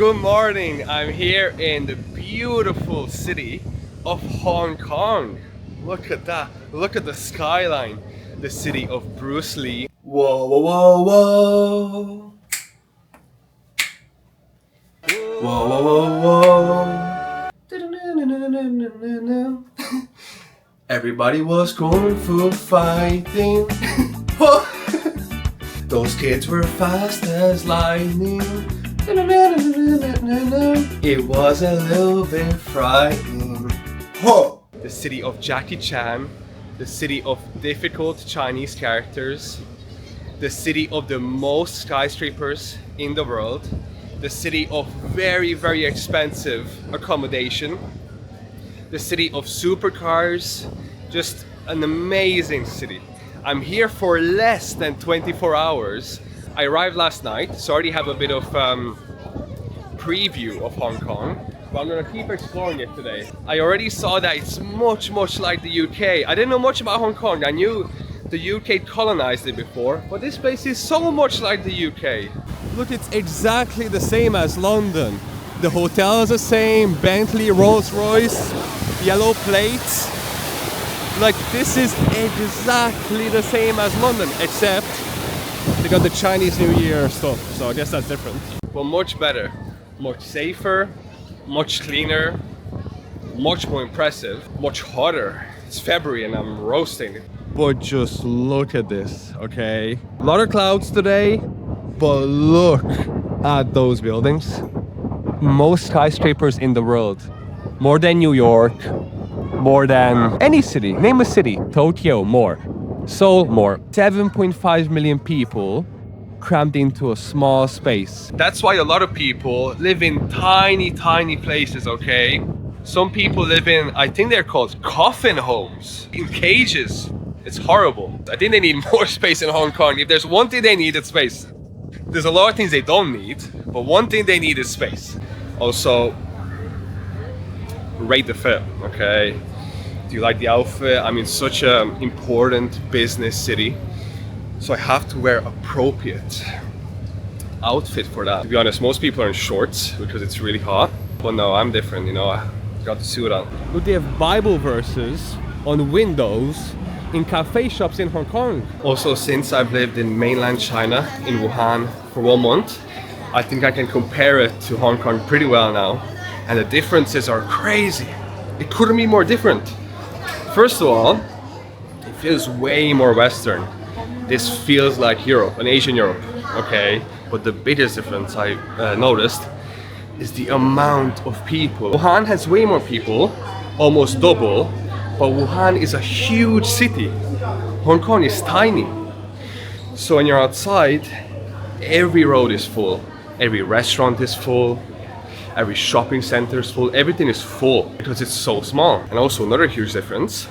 Good morning. I'm here in the beautiful city of Hong Kong. Look at that. Look at the skyline. The city of Bruce Lee. Whoa, whoa, whoa, whoa. Whoa, whoa, whoa, whoa. Everybody was kung fu fighting. Those kids were fast as lightning. It was a little bit frightening. The city of Jackie Chan, the city of difficult Chinese characters, the city of the most skyscrapers in the world, the city of very, very expensive accommodation, the city of supercars, just an amazing city. I'm here for less than 24 hours. I arrived last night, so I already have a bit of preview of Hong Kong, but I'm gonna keep exploring it today. I already saw that it's much like the UK. I didn't know much about Hong Kong. I knew the UK colonized it before, but this place is so much like the UK. Look, it's exactly the same as London. The hotel is the same, Bentley, Rolls-Royce, yellow plates. Like, this is exactly the same as London, except they got the Chinese New Year stuff, so I guess that's different. But much better, much safer, much cleaner, much more impressive, much hotter. It's February and I'm roasting. But just look at this, okay? A lot of clouds today, but look at those buildings. Most skyscrapers in the world, more than New York, more than any city. Name a city. Tokyo, more. Seoul, more. 7.5 million people crammed into a small space. That's why a lot of people live in tiny places, okay? Some people live in, I think they're called coffin homes, in cages. It's horrible. I think they need more space in Hong Kong. If there's one thing they need, it's space. There's a lot of things they don't need, but one thing they need is space. Also, rate the fit, okay? Do you like the outfit? I'm in such an important business city, so I have to wear appropriate outfit for that. To be honest, most people are in shorts because it's really hot, but no, I'm different, you know, I got the suit on. Look, they have Bible verses on windows in cafe shops in Hong Kong. Also, since I've lived in mainland China, in Wuhan, for 1 month, I think I can compare it to Hong Kong pretty well now. And the differences are crazy. It couldn't be more different. First of all, it feels way more Western. This feels like Europe, an Asian Europe, okay? But the biggest difference I noticed is the amount of people. Wuhan has way more people, almost double, but Wuhan is a huge city. Hong Kong is tiny. So when you're outside, every road is full. Every restaurant is full. Every shopping center is full. Everything is full because it's so small. And also another huge difference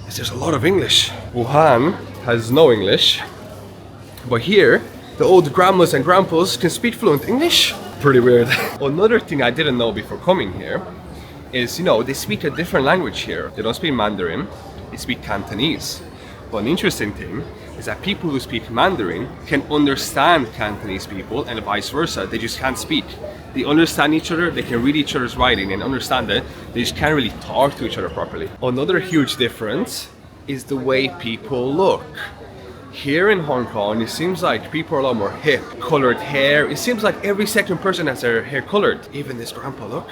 is there's a lot of English. Wuhan has no English, but here the old grandmas and grandpas can speak fluent English. Pretty weird. Another thing I didn't know before coming here is, you know, they speak a different language here. They don't speak Mandarin, they speak Cantonese. But an interesting thing is that people who speak Mandarin can understand Cantonese people and vice versa. They just can't speak. They understand each other, they can read each other's writing and understand it. They just can't really talk to each other properly. Another huge difference is the way people look. Here in Hong Kong, it seems like people are a lot more hip. Colored hair, it seems like every second person has their hair colored. Even this grandpa, look.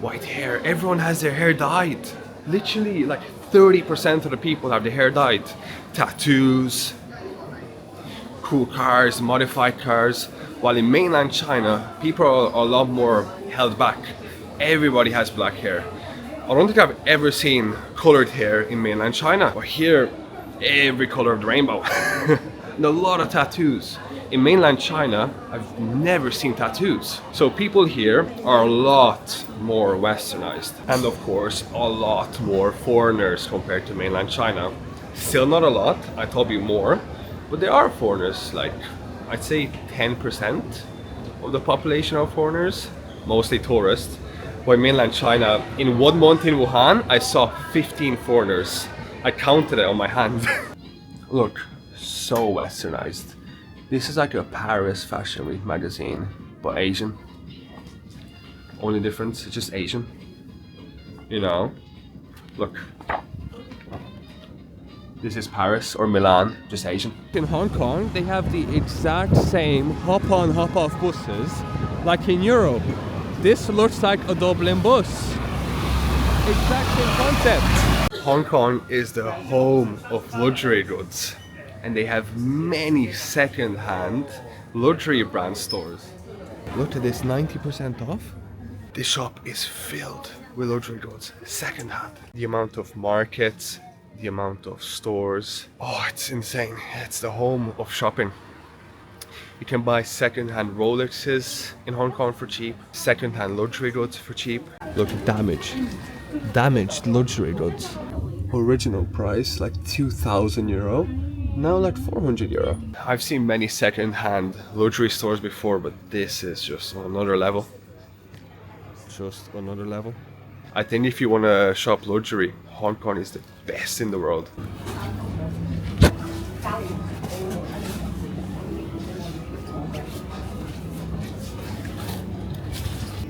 White hair, everyone has their hair dyed. Literally like 30% of the people have their hair dyed. Tattoos, cool cars, modified cars. While in mainland China, people are a lot more held back. Everybody has black hair. I don't think I've ever seen colored hair in mainland China. But here, every color of the rainbow. And a lot of tattoos. In mainland China, I've never seen tattoos. So people here are a lot more westernized. And of course, a lot more foreigners compared to mainland China. Still not a lot, I told you more. But there are foreigners, like I'd say 10% of the population of foreigners, mostly tourists. But in mainland China, in 1 month in Wuhan, I saw 15 foreigners. I counted it on my hand. Look, so westernized. This is like a Paris fashion week magazine, but Asian. Only difference, it's just Asian. You know? Look. This is Paris or Milan, just Asian. In Hong Kong, they have the exact same hop-on, hop-off buses like in Europe. This looks like a Dublin bus. Exact same concept. Hong Kong is the home of luxury goods, and they have many second-hand luxury brand stores. Look at this, 90% off. This shop is filled with luxury goods, second-hand. The amount of markets, the amount of stores. Oh, it's insane. It's the home of shopping. You can buy second-hand Rolexes in Hong Kong for cheap, second-hand luxury goods for cheap. Look, damaged luxury goods. Original price like 2,000 euro, now like 400 euro. I've seen many second-hand luxury stores before, but this is just on another level. Just another level. I think if you want to shop luxury, Hong Kong is the best in the world.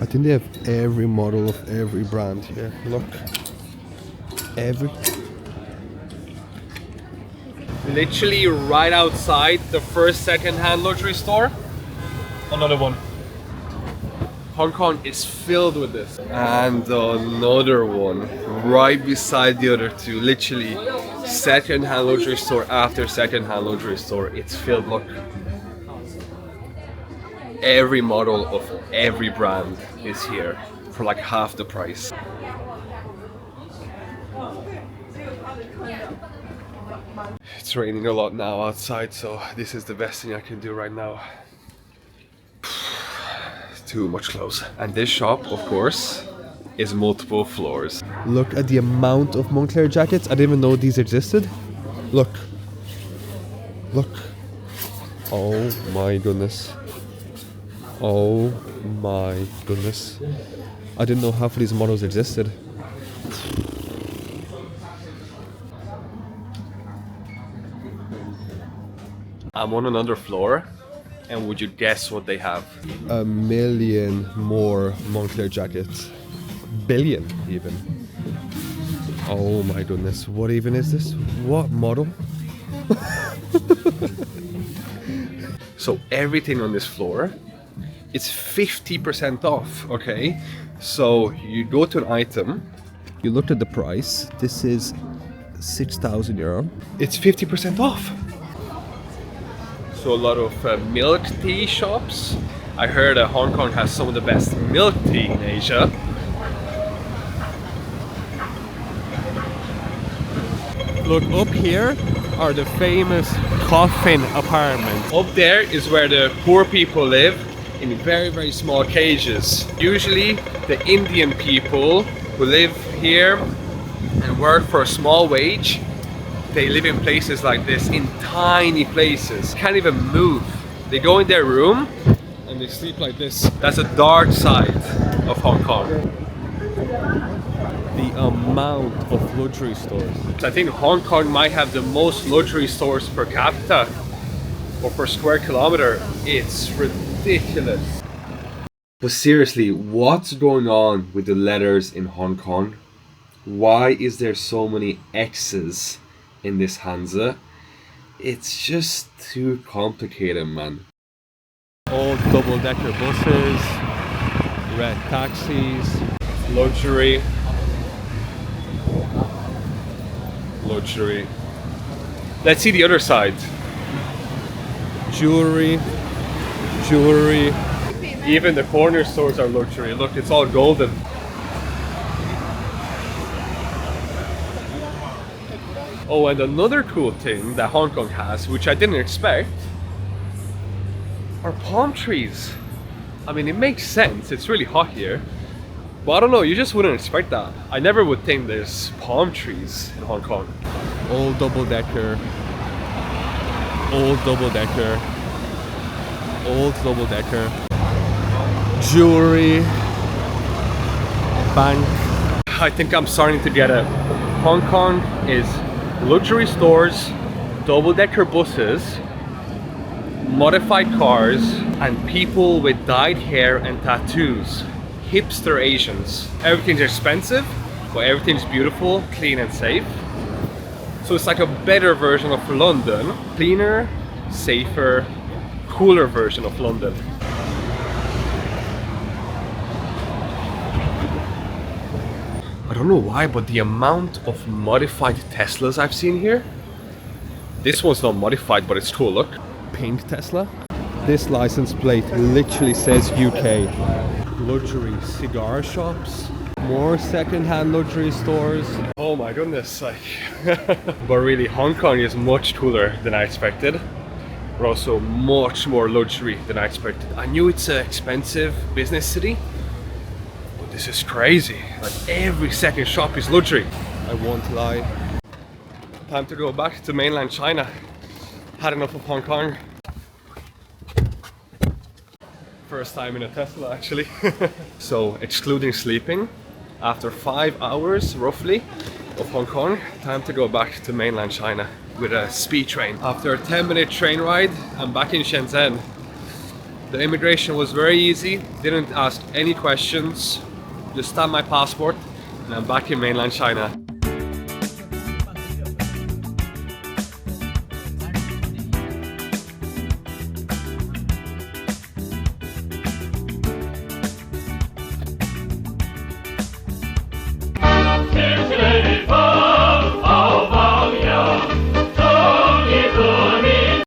I think they have every model of every brand here. Look. Literally right outside the first second-hand luxury store, another one. Hong Kong is filled with this. And another one right beside the other two. Literally second-hand luxury store after second-hand luxury store. It's filled, look. Every model of every brand is here for like half the price. It's raining a lot now outside, so this is the best thing I can do right now. Too much clothes. And this shop, of course, is multiple floors. Look at the amount of Moncler jackets. I didn't even know these existed. Look. Oh my goodness. Oh my goodness. I didn't know half of these models existed. I'm on another floor, and would you guess what they have? 1 million more Moncler jackets. Billion even. Oh my goodness, what even is this? What model? So everything on this floor, it's 50% off, okay? So you go to an item, you look at the price, this is 6,000 euro. It's 50% off. So a lot of milk tea shops. I heard that Hong Kong has some of the best milk tea in Asia. Look, up here are the famous coffin apartments. Up there is where the poor people live in very, very small cages. Usually the Indian people who live here and work for a small wage, they live in places like this, in tiny places. Can't even move. They go in their room and they sleep like this. That's the dark side of Hong Kong. The amount of luxury stores. I think Hong Kong might have the most luxury stores per capita or per square kilometer. It's ridiculous. But seriously, what's going on with the letters in Hong Kong? Why is there so many X's in this Hansa? It's just too complicated, man. Old double-decker buses, red taxis, luxury. Let's see the other side. Jewellery. Even the corner stores are luxury. Look, it's all golden. Oh, and another cool thing that Hong Kong has, which I didn't expect, are palm trees. I mean, it makes sense. It's really hot here. But I don't know, you just wouldn't expect that. I never would think there's palm trees in Hong Kong. Old double-decker. Jewelry. Bank. I think I'm starting to get it. Hong Kong is luxury stores, double-decker buses, modified cars and people with dyed hair and tattoos. Hipster Asians. Everything's expensive, but everything's beautiful, clean and safe. So it's like a better version of London. Cleaner, safer, cooler version of London. I don't know why, but the amount of modified Teslas I've seen here. This one's not modified, but it's cool, look. Pink Tesla. This license plate literally says UK. Luxury cigar shops. More second-hand luxury stores. Oh my goodness, like. But really, Hong Kong is much cooler than I expected. But also much more luxury than I expected. I knew it's an expensive business city. This is crazy. Like every second shop is luxury. I won't lie. Time to go back to mainland China. Had enough of Hong Kong. First time in a Tesla actually. So excluding sleeping, after 5 hours roughly of Hong Kong, time to go back to mainland China with a speed train. After a 10-minute train ride, I'm back in Shenzhen. The immigration was very easy, didn't ask any questions. Just stamp my passport and I'm back in mainland China.